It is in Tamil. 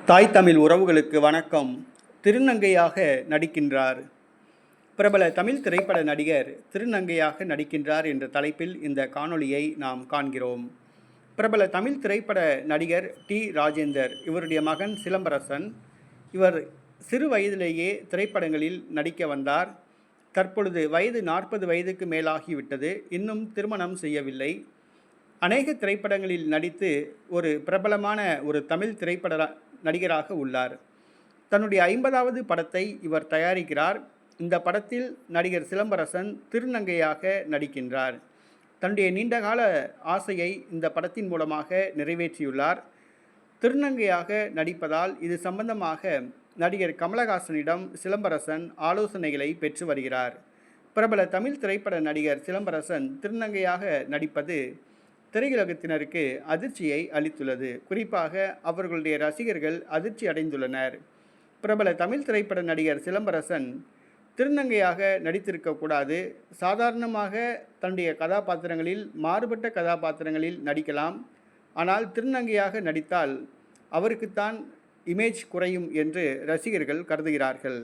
தாய் தமிழ் உறவுகளுக்கு வணக்கம். திருநங்கையாக நடிக்கின்றார். பிரபல தமிழ் திரைப்பட நடிகர் திருநங்கையாக நடிக்கின்றார் என்ற தலைப்பில் இந்த காணொளியை நாம் காண்கிறோம். பிரபல தமிழ் திரைப்பட நடிகர் டி. ராஜேந்தர், இவருடைய மகன் சிலம்பரசன். இவர் சிறு வயதிலேயே திரைப்படங்களில் நடிக்க வந்தார். தற்பொழுது வயது 40 வயதுக்கு மேலாகிவிட்டது. இன்னும் திருமணம் செய்யவில்லை. அநேக திரைப்படங்களில் நடித்து ஒரு பிரபலமான ஒரு தமிழ் திரைப்பட நடிகராக உள்ளார். தன்னுடைய 50வது படத்தை இவர் தயாரிக்கிறார். இந்த படத்தில் நடிகர் சிலம்பரசன் திருநங்கையாக நடிக்கின்றார். தன்னுடைய நீண்டகால ஆசையை இந்த படத்தின் மூலமாக நிறைவேற்றியுள்ளார். திருநங்கையாக நடிப்பதால் இது சம்பந்தமாக நடிகர் கமலஹாசனிடம் சிலம்பரசன் ஆலோசனைகளை பெற்று வருகிறார். பிரபல தமிழ் திரைப்பட நடிகர் சிலம்பரசன் திருநங்கையாக நடிப்பது திரையுலகத்தினருக்கு அதிர்ச்சியை அளித்துள்ளது. குறிப்பாக அவர்களுடைய ரசிகர்கள் அதிர்ச்சி அடைந்துள்ளனர். பிரபல தமிழ் திரைப்பட நடிகர் சிலம்பரசன் திருநங்கையாக நடித்திருக்கக்கூடாது. சாதாரணமாக தன்னுடைய கதாபாத்திரங்களில் மாறுபட்ட கதாபாத்திரங்களில் நடிக்கலாம். ஆனால் திருநங்கையாக நடித்தால் அவருக்குத்தான் இமேஜ் குறையும் என்று ரசிகர்கள் கருதுகிறார்கள்.